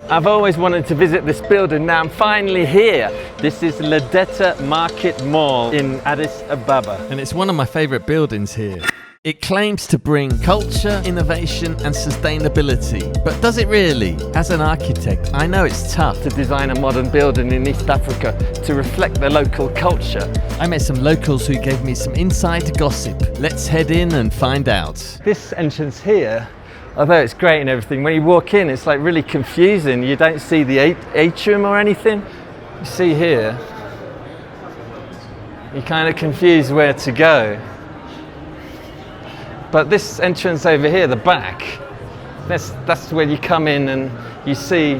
I've always wanted to visit this building, now I'm finally here. This is Lideta Market Mall in Addis Ababa. And it's one of my favourite buildings here. It claims to bring culture, innovation and sustainability. But does it really? As an architect, I know it's tough To design a modern building in East Africa to reflect the local culture. I met some locals who gave me some inside gossip. Let's head in and find out. This entrance here, although it's great and everything, when you walk in it's like really confusing. You don't see the atrium or anything. You see here, you're kind of confused where to go. But this entrance over here, the back, that's where you come in and you see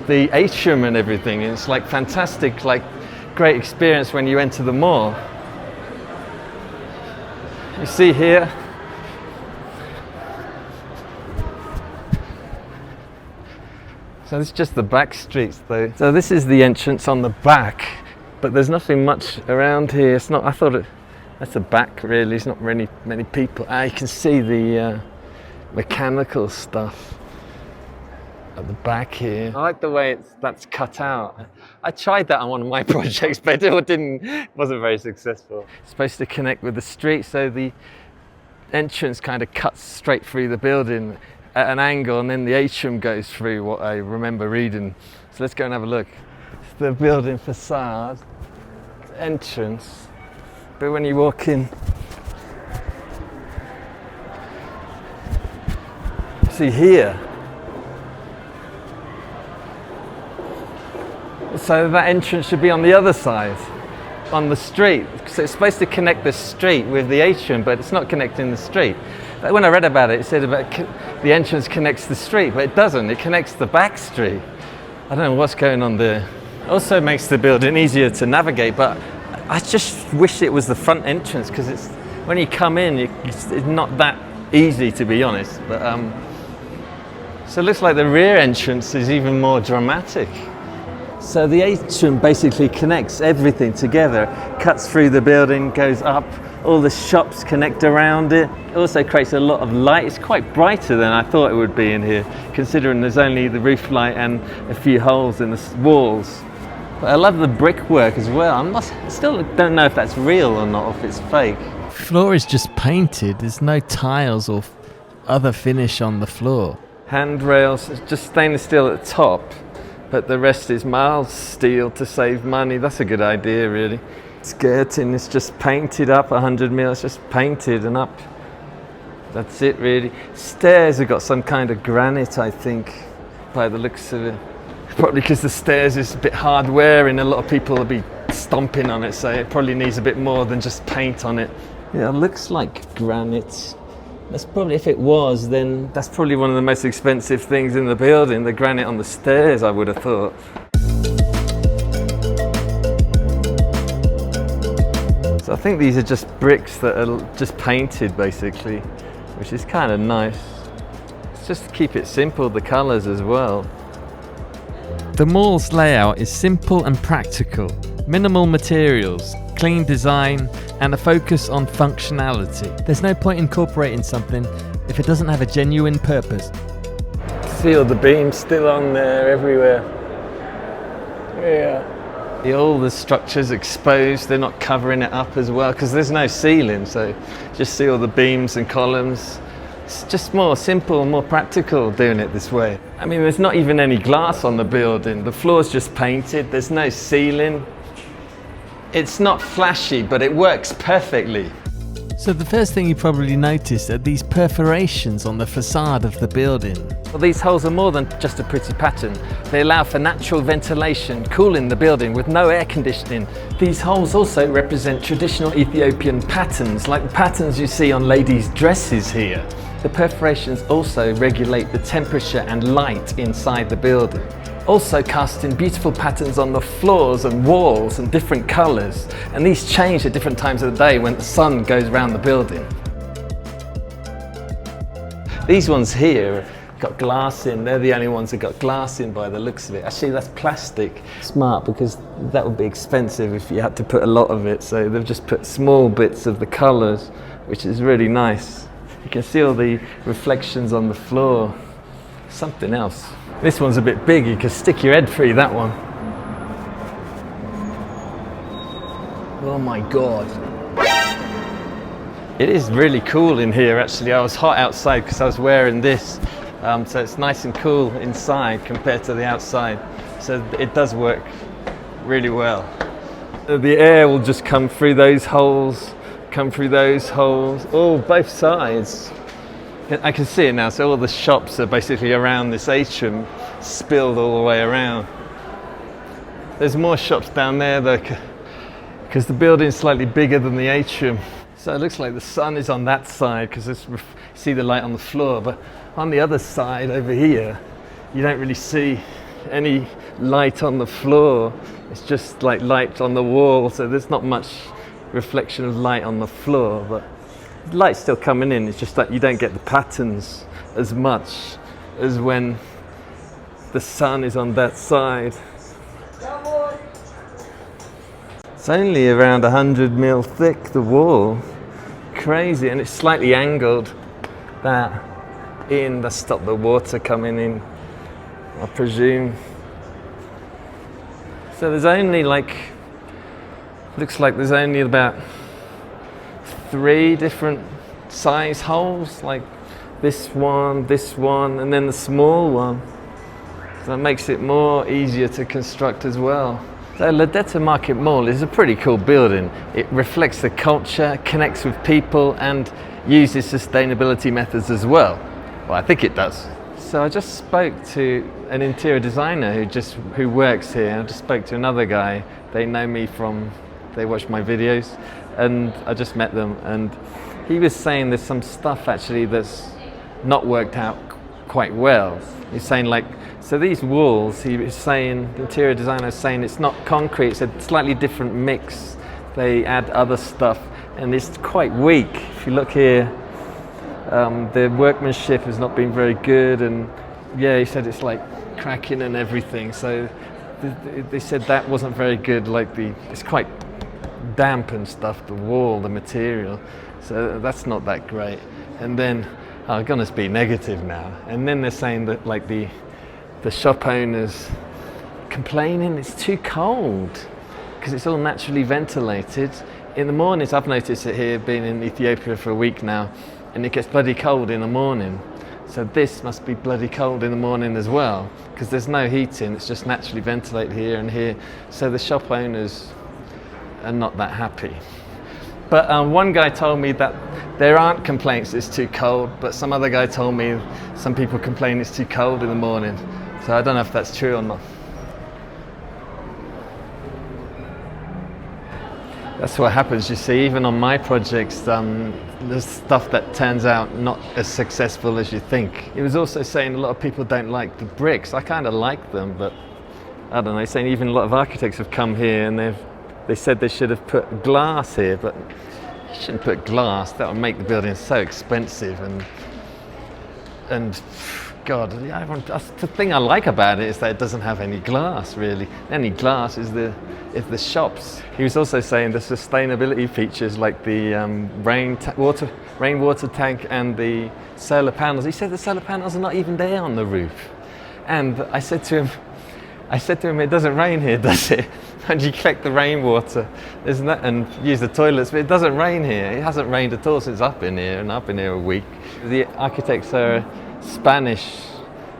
the atrium and everything. It's like fantastic, like great experience when you enter the mall. You see here, so this is just the back streets though. So this is the entrance on the back, but there's nothing much around here. It's not, I thought that's the back really, it's not really many people. You can see the mechanical stuff at the back here. I like the way that's cut out. I tried that on one of my projects, but it wasn't very successful. It's supposed to connect with the street, so the entrance kind of cuts straight through the building at an angle, and then the atrium goes through, what I remember reading. So let's go and have a look. It's the building facade, entrance. But when you walk in, see here. So that entrance should be on the other side, on the street. So it's supposed to connect the street with the atrium, but it's not connecting the street. When I read about it, it said about the entrance connects the street, but it doesn't. It connects the back street. I don't know what's going on there. It also makes the building easier to navigate, but I just wish it was the front entrance, because it's when you come in, it's not that easy, to be honest. But so it looks like the rear entrance is even more dramatic. So the atrium basically connects everything together, cuts through the building, goes up, all the shops connect around it. It also creates a lot of light. It's quite brighter than I thought it would be in here, considering there's only the roof light and a few holes in the walls. But I love the brickwork as well. I still don't know if that's real or not, or if it's fake. Floor is just painted. There's no tiles or other finish on the floor. Handrails, it's just stainless steel at the top, but the rest is mild steel to save money. That's a good idea, really. Skirting is just painted up 100 mil. It's just painted and up. That's it, really. Stairs have got some kind of granite, I think, by the looks of it. Probably because the stairs is a bit hard wearing, a lot of people will be stomping on it, so it probably needs a bit more than just paint on it. Yeah, it looks like granite. That's probably, if it was, then that's probably one of the most expensive things in the building, the granite on the stairs, I would have thought. So I think these are just bricks that are just painted, basically, which is kind of nice. It's just to keep it simple, the colours as well. The mall's layout is simple and practical. Minimal materials, clean design, and a focus on functionality. There's no point incorporating something if it doesn't have a genuine purpose. See all the beams still on there everywhere. Yeah. All the structures exposed, they're not covering it up as well, because there's no ceiling, so just see all the beams and columns. It's just more simple, more practical doing it this way. I mean, there's not even any glass on the building. The floor's just painted, there's no ceiling. It's not flashy, but it works perfectly. So the first thing you probably noticed are these perforations on the facade of the building. Well, these holes are more than just a pretty pattern. They allow for natural ventilation, cooling the building with no air conditioning. These holes also represent traditional Ethiopian patterns, like the patterns you see on ladies' dresses here. The perforations also regulate the temperature and light inside the building. Also casting beautiful patterns on the floors and walls in different colours, and these change at different times of the day when the sun goes around the building. These ones here got glass in, they're the only ones that got glass in by the looks of it. Actually, that's plastic. Smart, because that would be expensive if you had to put a lot of it, so they've just put small bits of the colours, which is really nice. You can see all the reflections on the floor. Something else. This one's a bit big, you can stick your head through that one. Oh my God. It is really cool in here actually. I was hot outside because I was wearing this. So it's nice and cool inside compared to the outside. So it does work really well. The air will just come through those holes, oh, both sides. I can see it now, so all the shops are basically around this atrium, spilled all the way around. There's more shops down there though, because the building's slightly bigger than the atrium. So it looks like the sun is on that side, because you see the light on the floor, but on the other side over here, you don't really see any light on the floor. It's just like light on the wall, so there's not much reflection of light on the floor, but the light's still coming in. It's just that you don't get the patterns as much as when the sun is on that side. It's only around 100 mil thick, the wall. Crazy, and it's slightly angled that in to stop the water coming in, I presume. So there's only looks like there's only about 3 different size holes, like this one, and then the small one. So that makes it more easier to construct as well. So Lideta Market Mall is a pretty cool building. It reflects the culture, connects with people, and uses sustainability methods as well. Well, I think it does. So I just spoke to an interior designer who works here. I just spoke to another guy. They know me they watch my videos, and I just met them, and he was saying there's some stuff actually that's not worked out quite well. He's saying so these walls, he was saying, the interior designer was saying it's not concrete, it's a slightly different mix. They add other stuff, and it's quite weak. If you look here, the workmanship has not been very good, and yeah, he said it's like cracking and everything. So they said that wasn't very good. It's quite damp and stuff, the wall, the material. So that's not that great. And then, I'm gonna be negative now. And then they're saying that the shop owners complaining it's too cold because it's all naturally ventilated. In the mornings, I've noticed it here, being in Ethiopia for a week now, and it gets bloody cold in the morning. So this must be bloody cold in the morning as well, because there's no heating, it's just naturally ventilated here and here. So the shop owners are not that happy. But one guy told me that there aren't complaints it's too cold, but some other guy told me some people complain it's too cold in the morning. So I don't know if that's true or not. That's what happens, you see, even on my projects, there's stuff that turns out not as successful as you think. He was also saying a lot of people don't like the bricks. I kind of like them, but I don't know, he's saying even a lot of architects have come here and they said they should have put glass here, but you shouldn't put glass. That would make the building so expensive, and God, that's the thing I like about it, is that it doesn't have any glass really. Any glass is the shops. He was also saying the sustainability features, like the rainwater tank and the solar panels. He said the solar panels are not even there on the roof. And I said to him, it doesn't rain here, does it? And you collect the rainwater, isn't that, and use the toilets, but it doesn't rain here. It hasn't rained at all since I've been here, and I've been here a week. The architects are Spanish,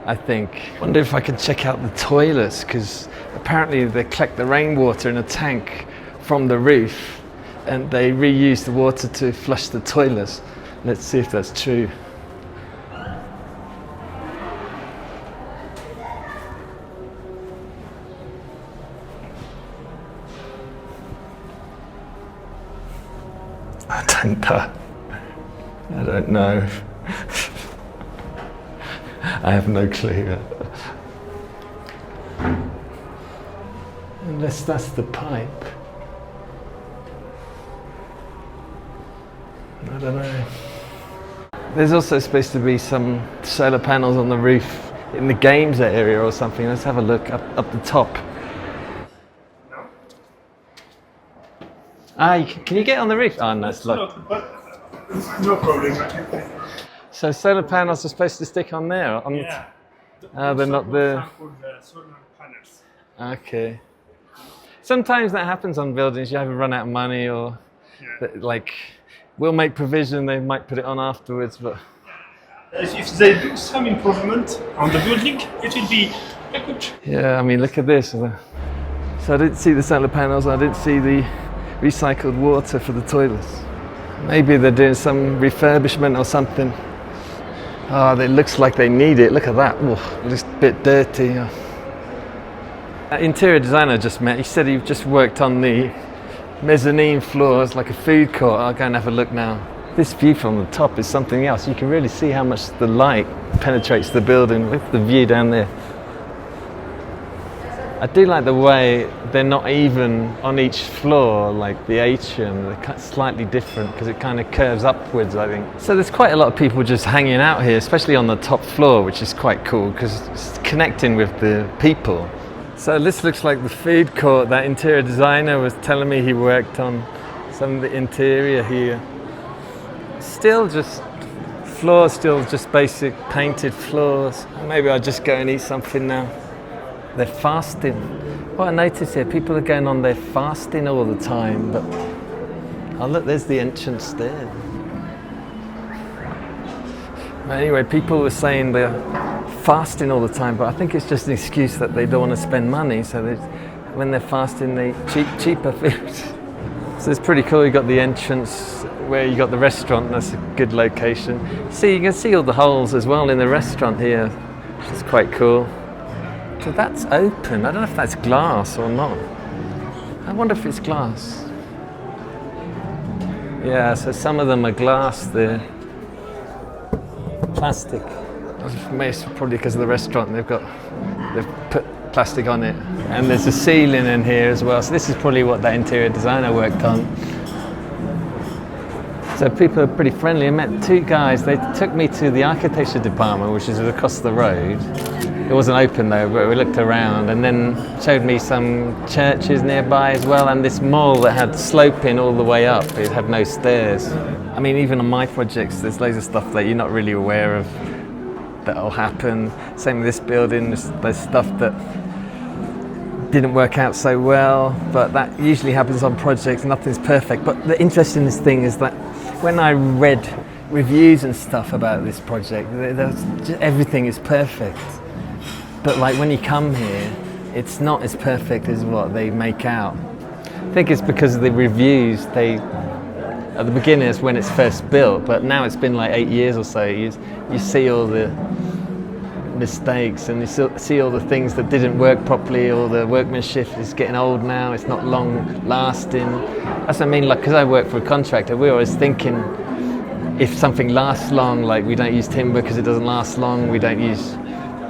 I think. Wonder if I could check out the toilets, because apparently they collect the rainwater in a tank from the roof, and they reuse the water to flush the toilets. Let's see if that's true. I don't know. I have no clue. Unless that's the pipe. I don't know. There's also supposed to be some solar panels on the roof in the games area or something. Let's have a look up the top. Can you get on the roof? Oh, no, it's locked. No problem. So solar panels are supposed to stick on there? Yeah. They're not there. For the solar panels. Okay. Sometimes that happens on buildings. You have to run out of money, or like we'll make provision. They might put it on afterwards, but If they do some improvement on the building, it will be good. yeah. I mean, look at this. So I didn't see the solar panels. I didn't see the recycled water for the toilets. Maybe they're doing some refurbishment or something. Oh, it looks like they need it. Look at that. Ooh, it looks a bit dirty. That interior designer I just met, he said he just worked on the mezzanine floors like a food court. I'll go and have a look now. This view from the top is something else. You can really see how much the light penetrates the building with the view down there. I do like the way they're not even on each floor, like the atrium. They're slightly different because it kind of curves upwards, I think. So there's quite a lot of people just hanging out here, especially on the top floor, which is quite cool because it's connecting with the people. So this looks like the food court. That interior designer was telling me he worked on some of the interior here. Still just floors, still just basic painted floors. Maybe I'll just go and eat something now. They're fasting. What I notice here, people are going on their fasting all the time, but oh look, there's the entrance there. Anyway, people were saying they're fasting all the time, but I think it's just an excuse that they don't want to spend money, so when they're fasting they eat cheaper food. So it's pretty cool. You got the entrance where you got the restaurant. That's a good location. See, you can see all the holes as well in the restaurant here, which is quite cool. So that's open. I don't know if that's glass or not. I wonder if it's glass. Yeah, so some of them are glass there. Plastic. It's probably because of the restaurant. They've put plastic on it. And there's a ceiling in here as well. So this is probably what that interior designer worked on. So people are pretty friendly. I met two guys. They took me to the architecture department, which is across the road. It wasn't open though, but we looked around and then showed me some churches nearby as well, and this mall that had sloping all the way up. It had no stairs. I mean, even on my projects, there's loads of stuff that you're not really aware of that'll happen. Same with this building, there's stuff that didn't work out so well, but that usually happens on projects. Nothing's perfect. But the interesting thing is that when I read reviews and stuff about this project, everything is perfect. But like when you come here, it's not as perfect as what they make out. I think it's because of the reviews. At the beginning it's when it's first built, but now it's been like 8 years or so. You see all the mistakes and you see all the things that didn't work properly, or the workmanship is getting old now, it's not long lasting. That's what I mean, like, because I work for a contractor, we're always thinking if something lasts long, like we don't use timber because it doesn't last long, we don't use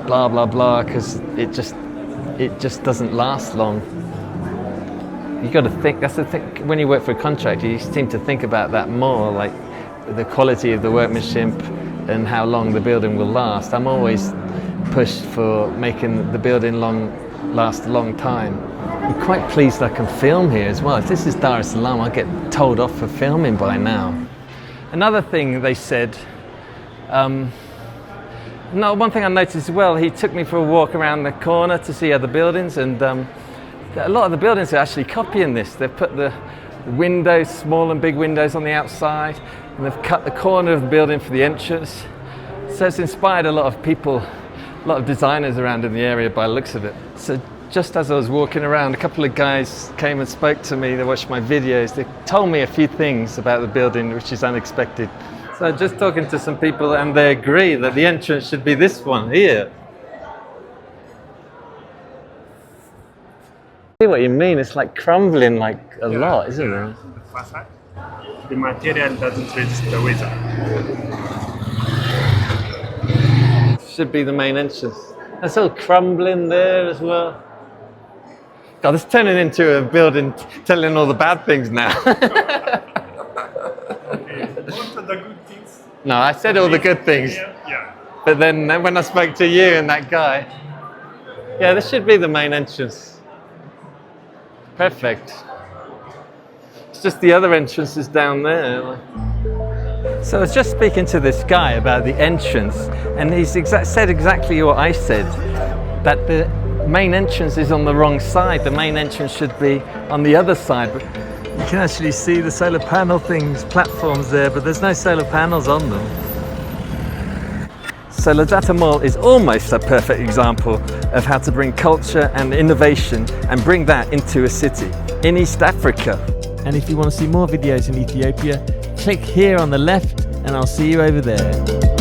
blah blah blah because it just doesn't last long. You got to think, that's the thing, when you work for a contractor you seem to think about that more, like the quality of the workmanship and how long the building will last. I'm always pushed for making the building last a long time. I'm quite pleased I can film here as well. If this is Dar es Salaam, I'll get told off for filming by now. Another thing they said, one thing I noticed as well, he took me for a walk around the corner to see other buildings, and a lot of the buildings are actually copying this. They've put the windows, small and big windows on the outside, and they've cut the corner of the building for the entrance. So it's inspired a lot of people, a lot of designers around in the area by the looks of it. So just as I was walking around, a couple of guys came and spoke to me. They watched my videos. They told me a few things about the building, which is unexpected. So just talking to some people, and they agree that the entrance should be this one here. I see what you mean. It's like crumbling like a lot, isn't it? The facade, the material doesn't resist the weather. Should be the main entrance. That's all crumbling there as well. God, this is turning into a building telling all the bad things now. What are the good things? No, I said all the good things. Yeah. But then when I spoke to you and that guy, yeah, this should be the main entrance. Perfect. It's just the other entrance is down there. So I was just speaking to this guy about the entrance, and he's said exactly what I said, that the main entrance is on the wrong side. The main entrance should be on the other side. But you can actually see the solar panel things, platforms there, but there's no solar panels on them. So Lideta Mall is almost a perfect example of how to bring culture and innovation and bring that into a city in East Africa. And if you want to see more videos in Ethiopia, click here on the left and I'll see you over there.